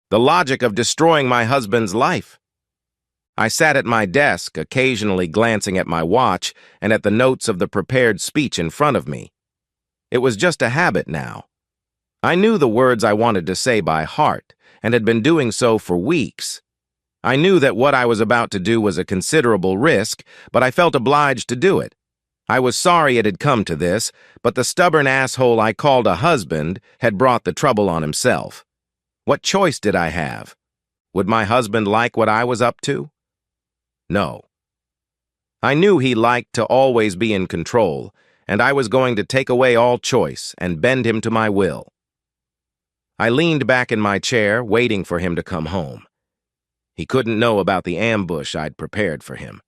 The logic of destroying my husband's life. I sat at my desk, occasionally glancing at my watch and at the notes of the prepared speech in front of me. It was just a habit now. I knew the words I wanted to say by heart, and had been doing so for weeks. I knew that what I was about to do was a considerable risk, but I felt obliged to do it. I was sorry it had come to this, but the stubborn asshole I called a husband had brought the trouble on himself. What choice did I have? Would my husband like what I was up to? No. I knew he liked to always be in control, and I was going to take away all choice and bend him to my will. I leaned back in my chair, waiting for him to come home. He couldn't know about the ambush I'd prepared for him.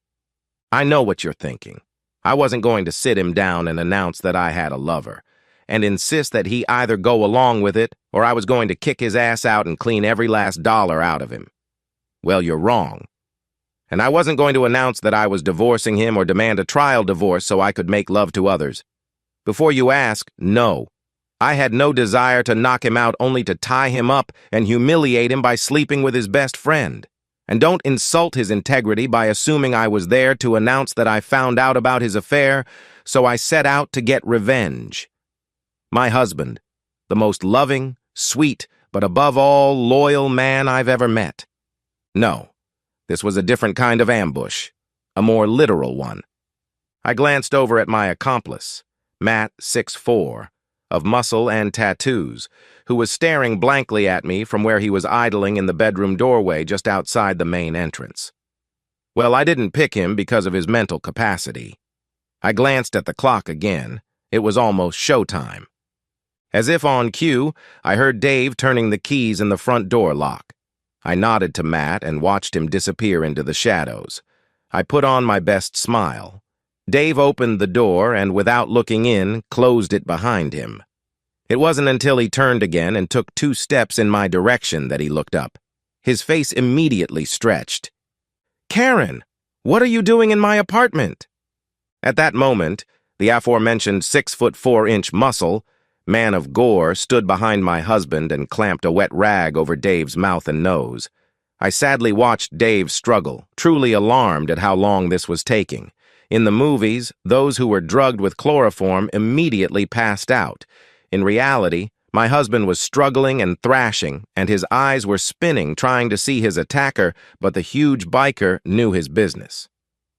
I know what you're thinking. I wasn't going to sit him down and announce that I had a lover, and insist that he either go along with it, or I was going to kick his ass out and clean every last dollar out of him. Well, you're wrong. And I wasn't going to announce that I was divorcing him or demand a trial divorce so I could make love to others. Before you ask, no. I had no desire to knock him out only to tie him up and humiliate him by sleeping with his best friend. And don't insult his integrity by assuming I was there to announce that I found out about his affair, so I set out to get revenge. My husband, the most loving, sweet, but above all loyal man I've ever met. No. This was a different kind of ambush, a more literal one. I glanced over at my accomplice, Matt, 6'4", of muscle and tattoos, who was staring blankly at me from where he was idling in the bedroom doorway just outside the main entrance. Well, I didn't pick him because of his mental capacity. I glanced at the clock again. It was almost showtime. As if on cue, I heard Dave turning the keys in the front door lock. I nodded to Matt and watched him disappear into the shadows. I put on my best smile. Dave opened the door and, without looking in, closed it behind him. It wasn't until he turned again and took 2 steps in my direction that he looked up. His face immediately stretched. "Karen, what are you doing in my apartment?" At that moment, the aforementioned 6'4" muscle, man of gore, stood behind my husband and clamped a wet rag over Dave's mouth and nose. I sadly watched Dave struggle, truly alarmed at how long this was taking. In the movies, those who were drugged with chloroform immediately passed out. In reality, my husband was struggling and thrashing, and his eyes were spinning trying to see his attacker, but the huge biker knew his business.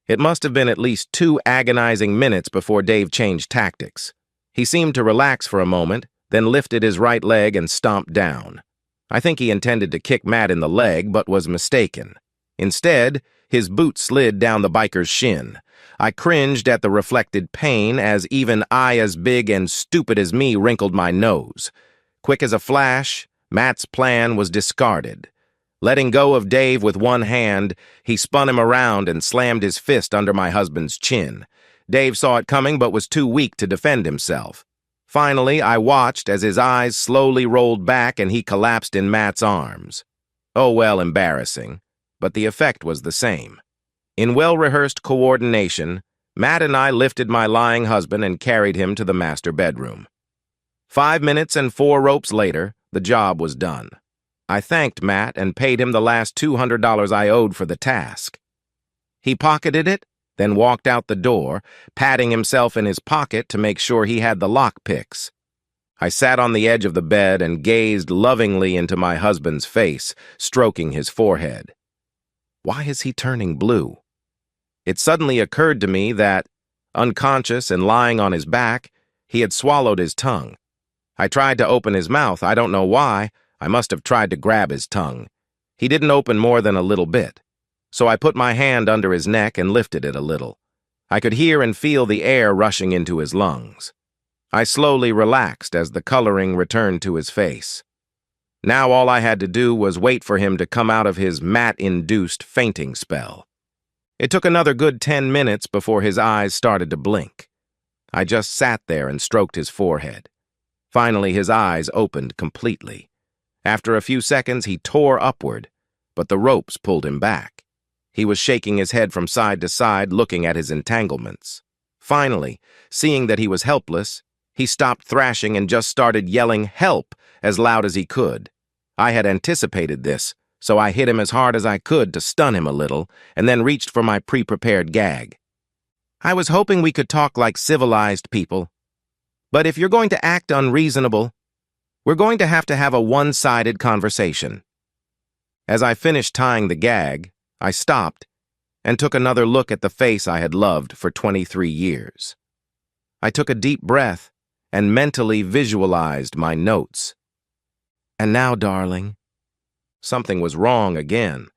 It must have been at least 2 agonizing minutes before Dave changed tactics. He seemed to relax for a moment, then lifted his right leg and stomped down. I think he intended to kick Matt in the leg, but was mistaken. Instead, his boot slid down the biker's shin. I cringed at the reflected pain as even I as big and stupid as me wrinkled my nose. Quick as a flash, Matt's plan was discarded. Letting go of Dave with one hand, he spun him around and slammed his fist under my husband's chin. Dave saw it coming but was too weak to defend himself. Finally, I watched as his eyes slowly rolled back and he collapsed in Matt's arms. Oh well, embarrassing, but the effect was the same. In well-rehearsed coordination, Matt and I lifted my lying husband and carried him to the master bedroom. 5 minutes and 4 ropes later, the job was done. I thanked Matt and paid him the last $200 I owed for the task. He pocketed it, then walked out the door, patting himself in his pocket to make sure he had the lockpicks. I sat on the edge of the bed and gazed lovingly into my husband's face, stroking his forehead. Why is he turning blue? It suddenly occurred to me that, unconscious and lying on his back, he had swallowed his tongue. I tried to open his mouth. I don't know why. I must have tried to grab his tongue. He didn't open more than a little bit. So I put my hand under his neck and lifted it a little. I could hear and feel the air rushing into his lungs. I slowly relaxed as the coloring returned to his face. Now all I had to do was wait for him to come out of his Matt-induced fainting spell. It took another good 10 minutes before his eyes started to blink. I just sat there and stroked his forehead. Finally, his eyes opened completely. After a few seconds, he tore upward, but the ropes pulled him back. He was shaking his head from side to side, looking at his entanglements. Finally, seeing that he was helpless, he stopped thrashing and just started yelling "help" as loud as he could. I had anticipated this, so I hit him as hard as I could to stun him a little, and then reached for my pre-prepared gag. I was hoping we could talk like civilized people. But if you're going to act unreasonable, we're going to have a one-sided conversation. As I finished tying the gag, I stopped and took another look at the face I had loved for 23 years. I took a deep breath and mentally visualized my notes. And now, darling, something was wrong again.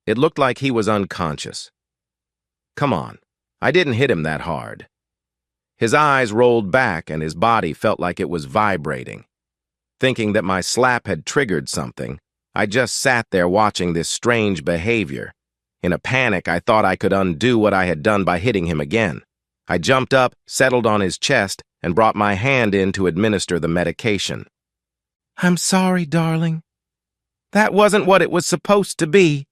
It looked like he was unconscious. Come on, I didn't hit him that hard. His eyes rolled back and his body felt like it was vibrating. Thinking that my slap had triggered something, I just sat there watching this strange behavior. In a panic, I thought I could undo what I had done by hitting him again. I jumped up, settled on his chest, and brought my hand in to administer the medication. I'm sorry, darling. That wasn't what it was supposed to be.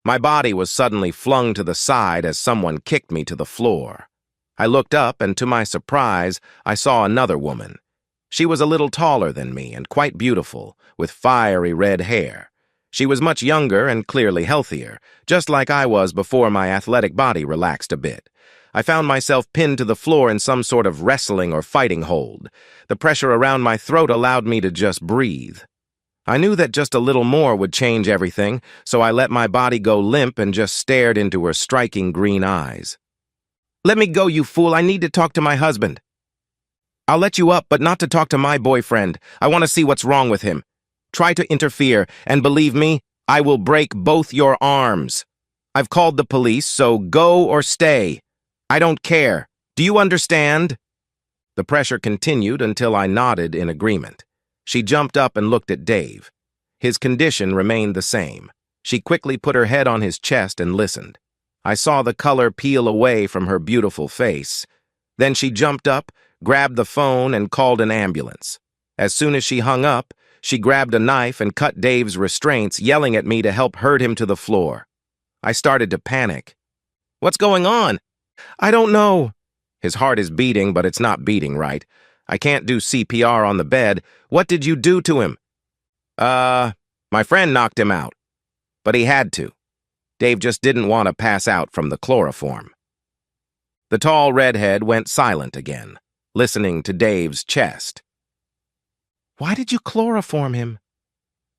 My body was suddenly flung to the side as someone kicked me to the floor. I looked up, and to my surprise, I saw another woman. She was a little taller than me and quite beautiful, with fiery red hair. She was much younger and clearly healthier, just like I was before my athletic body relaxed a bit. I found myself pinned to the floor in some sort of wrestling or fighting hold. The pressure around my throat allowed me to just breathe. I knew that just a little more would change everything, so I let my body go limp and just stared into her striking green eyes. Let me go, you fool. I need to talk to my husband. I'll let you up, but not to talk to my boyfriend. I want to see what's wrong with him. Try to interfere, and believe me, I will break both your arms. I've called the police, so go or stay. I don't care. Do you understand? The pressure continued until I nodded in agreement. She jumped up and looked at Dave. His condition remained the same. She quickly put her head on his chest and listened. I saw the color peel away from her beautiful face. Then she jumped up, grabbed the phone, and called an ambulance. As soon as she hung up, she grabbed a knife and cut Dave's restraints, yelling at me to help herd him to the floor. I started to panic. What's going on? I don't know. His heart is beating, but it's not beating right. I can't do CPR on the bed. What did you do to him? My friend knocked him out. But he had to. Dave just didn't want to pass out from the chloroform. The tall redhead went silent again, listening to Dave's chest. Why did you chloroform him?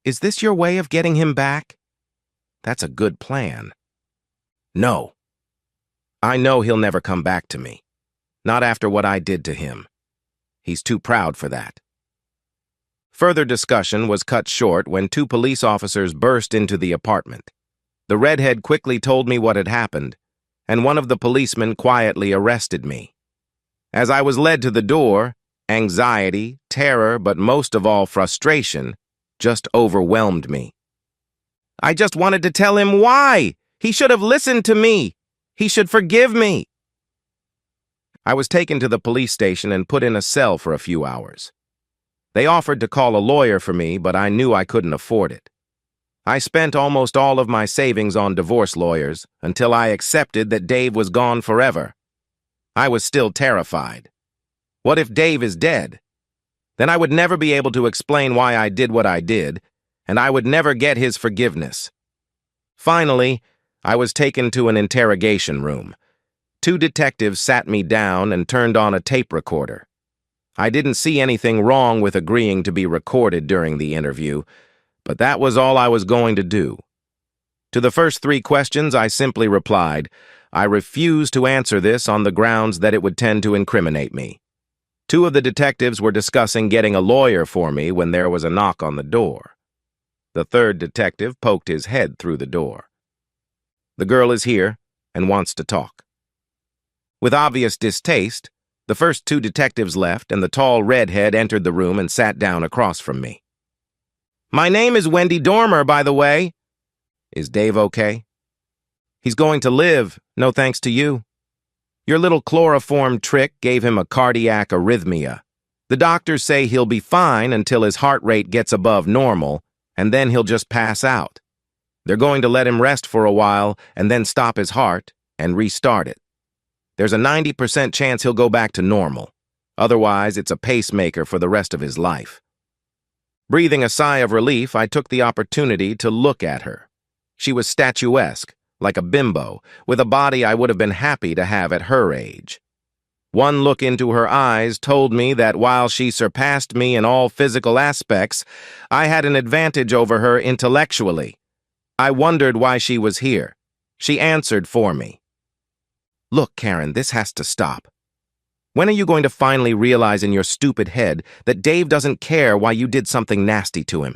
Is this your way of getting him back? That's a good plan. No. I know he'll never come back to me. Not after what I did to him. He's too proud for that. Further discussion was cut short when two police officers burst into the apartment. The redhead quickly told me what had happened, and one of the policemen quietly arrested me. As I was led to the door, anxiety, terror, but most of all frustration, just overwhelmed me. I just wanted to tell him why. He should have listened to me. He should forgive me. I was taken to the police station and put in a cell for a few hours. They offered to call a lawyer for me, but I knew I couldn't afford it. I spent almost all of my savings on divorce lawyers until I accepted that Dave was gone forever. I was still terrified. What if Dave is dead? Then I would never be able to explain why I did what I did, and I would never get his forgiveness. Finally, I was taken to an interrogation room. Two detectives sat me down and turned on a tape recorder. I didn't see anything wrong with agreeing to be recorded during the interview, but that was all I was going to do. To the first three questions, I simply replied, I refuse to answer this on the grounds that it would tend to incriminate me. Two of the detectives were discussing getting a lawyer for me when there was a knock on the door. The third detective poked his head through the door. The girl is here and wants to talk. With obvious distaste, the first two detectives left and the tall redhead entered the room and sat down across from me. My name is Wendy Dormer, by the way. Is Dave okay? He's going to live, no thanks to you. Your little chloroform trick gave him a cardiac arrhythmia. The doctors say he'll be fine until his heart rate gets above normal, and then he'll just pass out. They're going to let him rest for a while and then stop his heart and restart it. There's a 90% chance he'll go back to normal. Otherwise, it's a pacemaker for the rest of his life. Breathing a sigh of relief, I took the opportunity to look at her. She was statuesque, like a bimbo, with a body I would have been happy to have at her age. One look into her eyes told me that while she surpassed me in all physical aspects, I had an advantage over her intellectually. I wondered why she was here. She answered for me. "Look, Karen, this has to stop. When are you going to finally realize in your stupid head that Dave doesn't care why you did something nasty to him?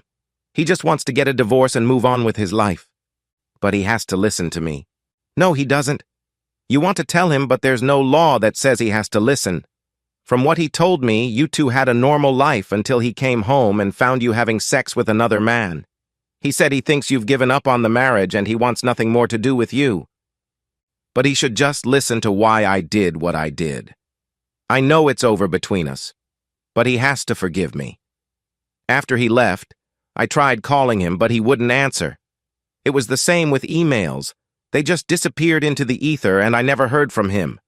He just wants to get a divorce and move on with his life. But he has to listen to me." "No, he doesn't. You want to tell him, but there's no law that says he has to listen. From what he told me, you two had a normal life until he came home and found you having sex with another man. He said he thinks you've given up on the marriage and he wants nothing more to do with you. But he should just listen to why I did what I did. I know it's over between us, but he has to forgive me." After he left, I tried calling him, but he wouldn't answer. It was the same with emails. They just disappeared into the ether and I never heard from him.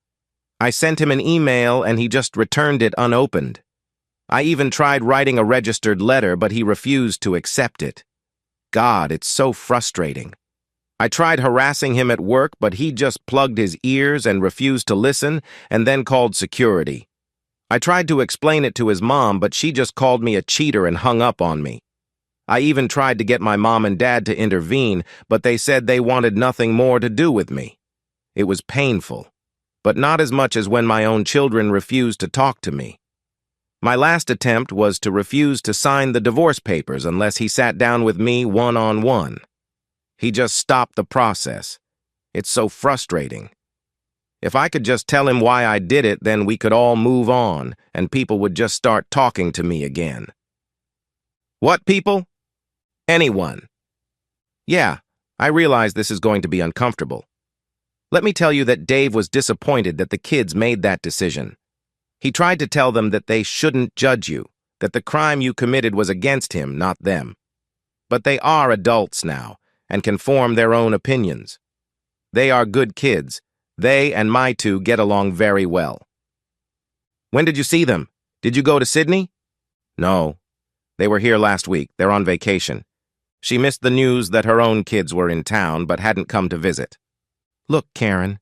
I sent him an email and he just returned it unopened. I even tried writing a registered letter, but he refused to accept it. God, it's so frustrating. I tried harassing him at work, but he just plugged his ears and refused to listen and then called security. I tried to explain it to his mom, but she just called me a cheater and hung up on me. I even tried to get my mom and dad to intervene, but they said they wanted nothing more to do with me. It was painful, but not as much as when my own children refused to talk to me. My last attempt was to refuse to sign the divorce papers unless he sat down with me one-on-one. He just stopped the process. It's so frustrating. If I could just tell him why I did it, then we could all move on, and people would just start talking to me again. What people? Anyone. Yeah, I realize this is going to be uncomfortable. Let me tell you that Dave was disappointed that the kids made that decision. He tried to tell them that they shouldn't judge you, that the crime you committed was against him, not them. But they are adults now, and can form their own opinions. They are good kids. They and my two get along very well. When did you see them? Did you go to Sydney? No. They were here last week. They're on vacation. She missed the news that her own kids were in town, but hadn't come to visit. Look, Karen,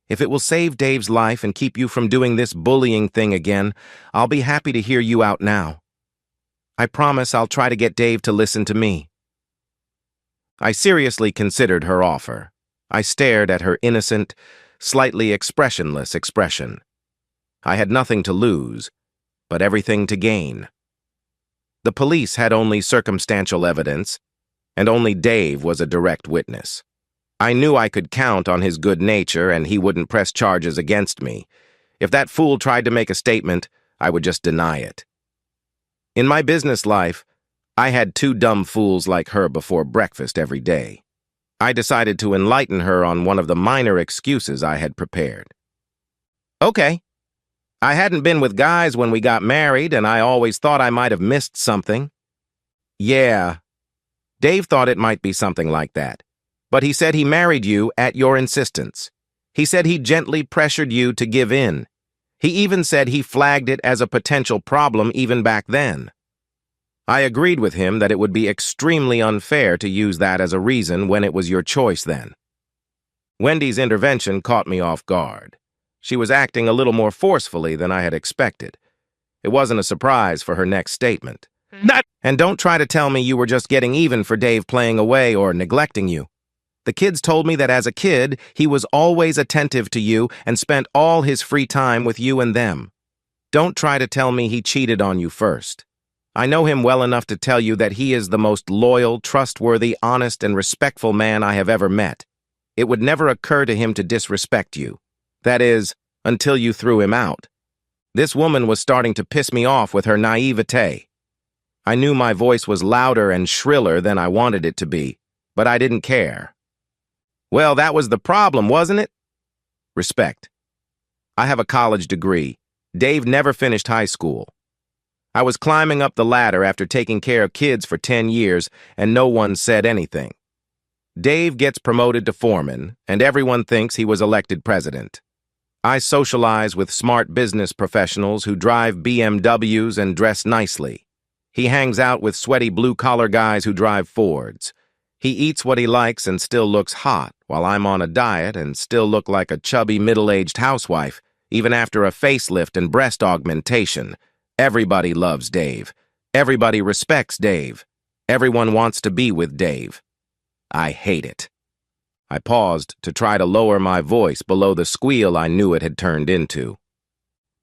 if it will save Dave's life and keep you from doing this bullying thing again, I'll be happy to hear you out now. I promise I'll try to get Dave to listen to me. I seriously considered her offer. I stared at her innocent, slightly expressionless expression. I had nothing to lose, but everything to gain. The police had only circumstantial evidence, and only Dave was a direct witness. I knew I could count on his good nature and he wouldn't press charges against me. If that fool tried to make a statement, I would just deny it. In my business life, I had two dumb fools like her before breakfast every day. I decided to enlighten her on one of the minor excuses I had prepared. Okay. I hadn't been with guys when we got married, and I always thought I might have missed something. Yeah. Dave thought it might be something like that. But he said he married you at your insistence. He said he gently pressured you to give in. He even said he flagged it as a potential problem even back then. I agreed with him that it would be extremely unfair to use that as a reason when it was your choice then. Wendy's intervention caught me off guard. She was acting a little more forcefully than I had expected. It wasn't a surprise for her next statement. And don't try to tell me you were just getting even for Dave playing away or neglecting you. The kids told me that as a kid, he was always attentive to you and spent all his free time with you and them. Don't try to tell me he cheated on you first. I know him well enough to tell you that he is the most loyal, trustworthy, honest, and respectful man I have ever met. It would never occur to him to disrespect you. That is, until you threw him out. This woman was starting to piss me off with her naivete. I knew my voice was louder and shriller than I wanted it to be, but I didn't care. Well, that was the problem, wasn't it? Respect. I have a college degree. Dave never finished high school. I was climbing up the ladder after taking care of kids for 10 years, and no one said anything. Dave gets promoted to foreman, and everyone thinks he was elected president. I socialize with smart business professionals who drive BMWs and dress nicely. He hangs out with sweaty blue-collar guys who drive Fords. He eats what he likes and still looks hot, while I'm on a diet and still look like a chubby middle-aged housewife, even after a facelift and breast augmentation. Everybody loves Dave. Everybody respects Dave. Everyone wants to be with Dave. I hate it. I paused to try to lower my voice below the squeal I knew it had turned into.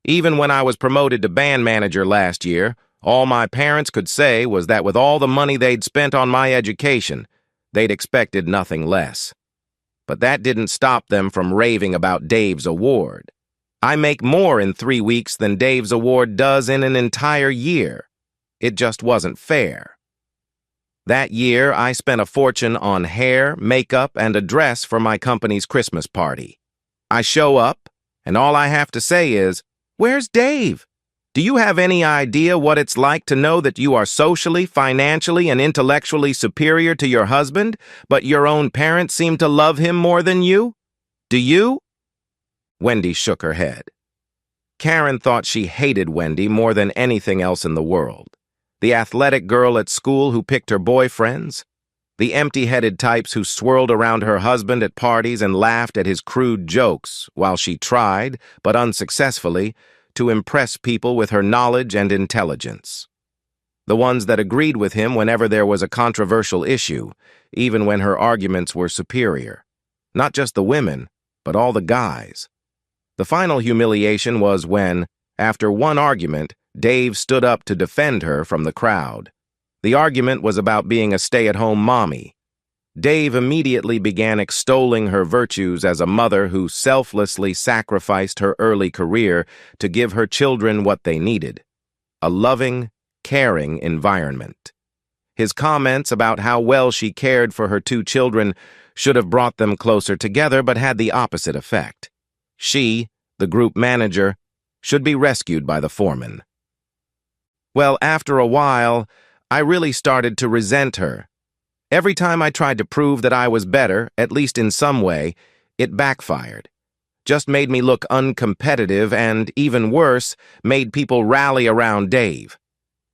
Even when I was promoted to band manager last year, all my parents could say was that with all the money they'd spent on my education, they'd expected nothing less. But that didn't stop them from raving about Dave's award. I make more in 3 weeks than Dave's award does in an entire year. It just wasn't fair. That year, I spent a fortune on hair, makeup, and a dress for my company's Christmas party. I show up, and all I have to say is, "Where's Dave? Do you have any idea what it's like to know that you are socially, financially, and intellectually superior to your husband, but your own parents seem to love him more than you? Do you?" Wendy shook her head. Karen thought she hated Wendy more than anything else in the world. The athletic girl at school who picked her boyfriends, the empty-headed types who swirled around her husband at parties and laughed at his crude jokes while she tried, but unsuccessfully, to impress people with her knowledge and intelligence. The ones that agreed with him whenever there was a controversial issue, even when her arguments were superior. Not just the women, but all the guys. The final humiliation was when, after one argument, Dave stood up to defend her from the crowd. The argument was about being a stay-at-home mommy. Dave immediately began extolling her virtues as a mother who selflessly sacrificed her early career to give her children what they needed: a loving, caring environment. His comments about how well she cared for her 2 children should have brought them closer together, but had the opposite effect. She, the group manager, should be rescued by the foreman. Well, after a while, I really started to resent her. Every time I tried to prove that I was better, at least in some way, it backfired. Just made me look uncompetitive and, even worse, made people rally around Dave.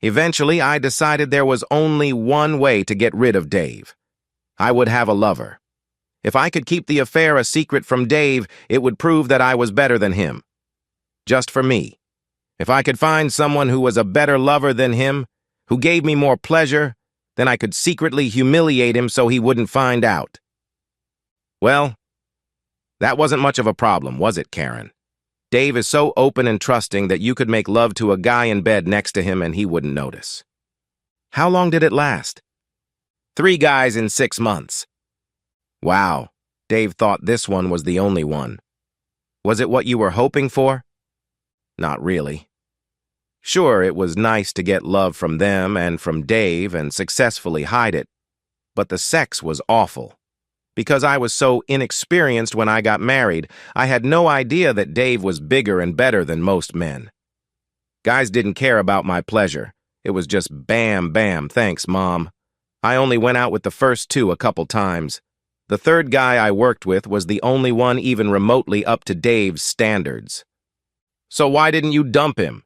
Eventually, I decided there was only one way to get rid of Dave. I would have a lover. If I could keep the affair a secret from Dave, it would prove that I was better than him. Just for me. If I could find someone who was a better lover than him, who gave me more pleasure, then I could secretly humiliate him so he wouldn't find out. Well, that wasn't much of a problem, was it, Karen? Dave is so open and trusting that you could make love to a guy in bed next to him and he wouldn't notice. How long did it last? 3 guys in 6 months. Wow, Dave thought this one was the only one. Was it what you were hoping for? Not really. Sure, it was nice to get love from them and from Dave and successfully hide it, but the sex was awful. Because I was so inexperienced when I got married, I had no idea that Dave was bigger and better than most men. Guys didn't care about my pleasure. It was just bam, bam, thanks, Mom. I only went out with the first 2 a couple times. The 3rd guy I worked with was the only one even remotely up to Dave's standards. So why didn't you dump him?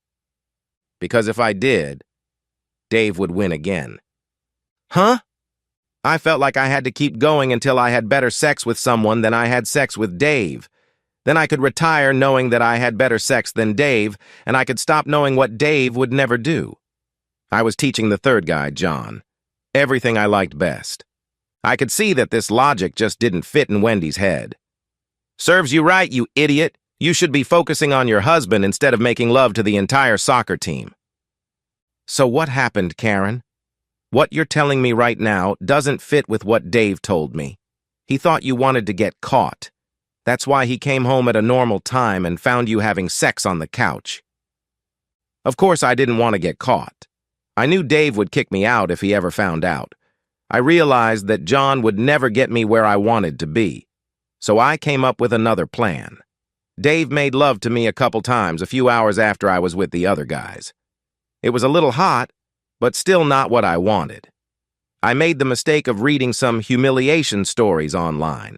Because if I did, Dave would win again. Huh? I felt like I had to keep going until I had better sex with someone than I had sex with Dave. Then I could retire knowing that I had better sex than Dave, and I could stop knowing what Dave would never do. I was teaching the 3rd guy, John, everything I liked best. I could see that this logic just didn't fit in Wendy's head. Serves you right, you idiot. You should be focusing on your husband instead of making love to the entire soccer team. So what happened, Karen? What you're telling me right now doesn't fit with what Dave told me. He thought you wanted to get caught. That's why he came home at a normal time and found you having sex on the couch. Of course, I didn't want to get caught. I knew Dave would kick me out if he ever found out. I realized that John would never get me where I wanted to be. So I came up with another plan. Dave made love to me a couple times a few hours after I was with the other guys. It was a little hot, but still not what I wanted. I made the mistake of reading some humiliation stories online.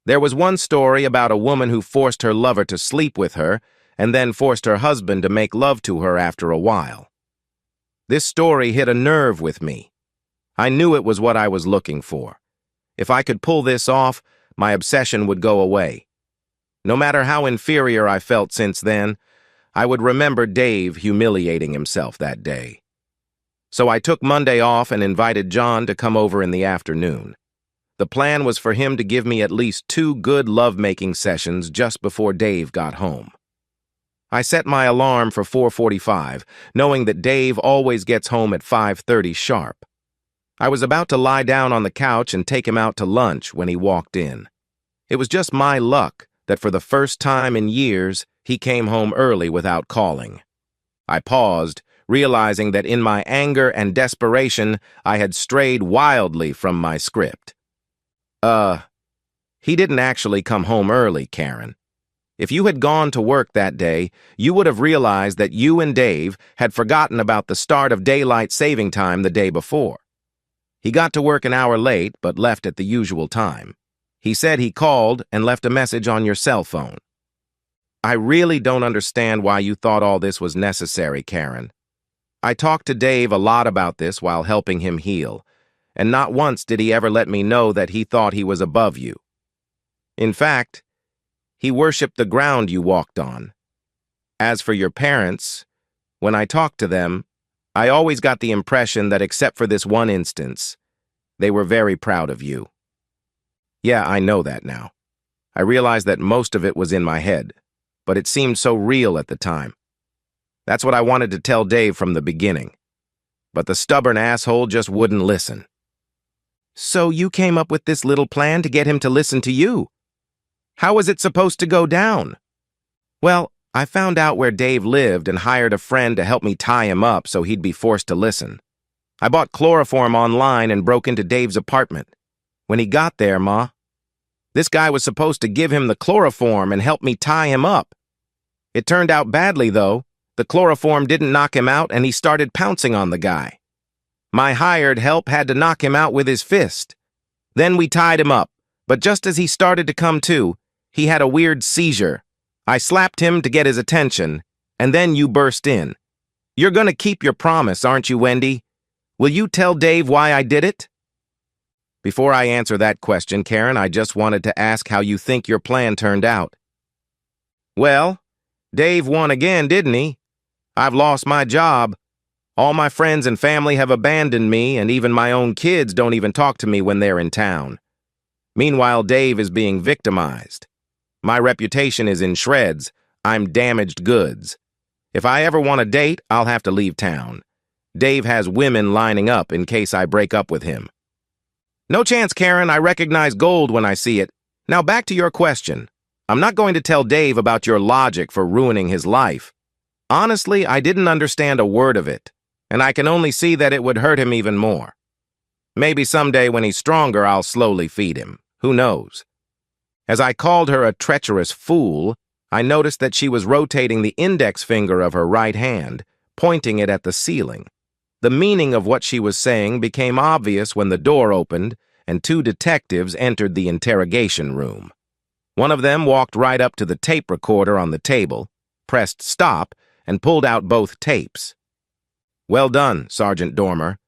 There was one story about a woman who forced her lover to sleep with her and then forced her husband to make love to her after a while. This story hit a nerve with me. I knew it was what I was looking for. If I could pull this off, my obsession would go away. No matter how inferior I felt since then, I would remember Dave humiliating himself that day. So I took Monday off and invited John to come over in the afternoon. The plan was for him to give me at least 2 good lovemaking sessions just before Dave got home. I set my alarm for 4:45, knowing that Dave always gets home at 5:30 sharp. I was about to lie down on the couch and take him out to lunch when he walked in. It was just my luck that for the first time in years, he came home early without calling. I paused, realizing that in my anger and desperation, I had strayed wildly from my script. He didn't actually come home early, Karen. If you had gone to work that day, you would have realized that you and Dave had forgotten about the start of daylight saving time the day before. He got to work an hour late, but left at the usual time. He said he called and left a message on your cell phone. I really don't understand why you thought all this was necessary, Karen. I talked to Dave a lot about this while helping him heal, and not once did he ever let me know that he thought he was above you. In fact, he worshipped the ground you walked on. As for your parents, when I talked to them, I always got the impression that except for this one instance, they were very proud of you. Yeah, I know that now. I realize that most of it was in my head, but it seemed so real at the time. That's what I wanted to tell Dave from the beginning. But the stubborn asshole just wouldn't listen. So you came up with this little plan to get him to listen to you? How was it supposed to go down? Well, I found out where Dave lived and hired a friend to help me tie him up so he'd be forced to listen. I bought chloroform online and broke into Dave's apartment. When he got there, Ma, this guy was supposed to give him the chloroform and help me tie him up. It turned out badly, though. The chloroform didn't knock him out, and he started pouncing on the guy. My hired help had to knock him out with his fist. Then we tied him up, but just as he started to come to, he had a weird seizure. I slapped him to get his attention, and then you burst in. You're gonna keep your promise, aren't you, Wendy? Will you tell Dave why I did it? Before I answer that question, Karen, I just wanted to ask how you think your plan turned out. Well, Dave won again, didn't he? I've lost my job. All my friends and family have abandoned me, and even my own kids don't even talk to me when they're in town. Meanwhile, Dave is being victimized. My reputation is in shreds. I'm damaged goods. If I ever want a date, I'll have to leave town. Dave has women lining up in case I break up with him. No chance, Karen. I recognize gold when I see it. Now back to your question. I'm not going to tell Dave about your logic for ruining his life. Honestly, I didn't understand a word of it, and I can only see that it would hurt him even more. Maybe someday when he's stronger, I'll slowly feed him. Who knows? As I called her a treacherous fool, I noticed that she was rotating the index finger of her right hand, pointing it at the ceiling. The meaning of what she was saying became obvious when the door opened and 2 detectives entered the interrogation room. One of them walked right up to the tape recorder on the table, pressed stop, and pulled out both tapes. Well done, Sergeant Dormer.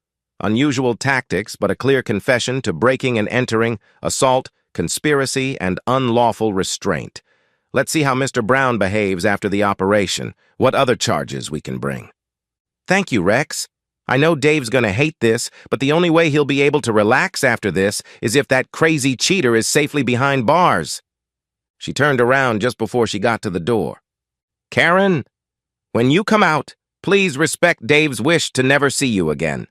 Unusual tactics, but a clear confession to breaking and entering, assault, conspiracy, and unlawful restraint. Let's see how Mr. Brown behaves after the operation, what other charges we can bring. Thank you, Rex. I know Dave's gonna hate this, but the only way he'll be able to relax after this is if that crazy cheater is safely behind bars. She turned around just before she got to the door. Karen, when you come out, please respect Dave's wish to never see you again.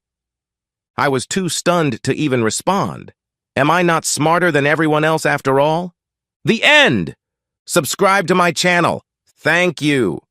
I was too stunned to even respond. Am I not smarter than everyone else after all? The end! Subscribe to my channel. Thank you.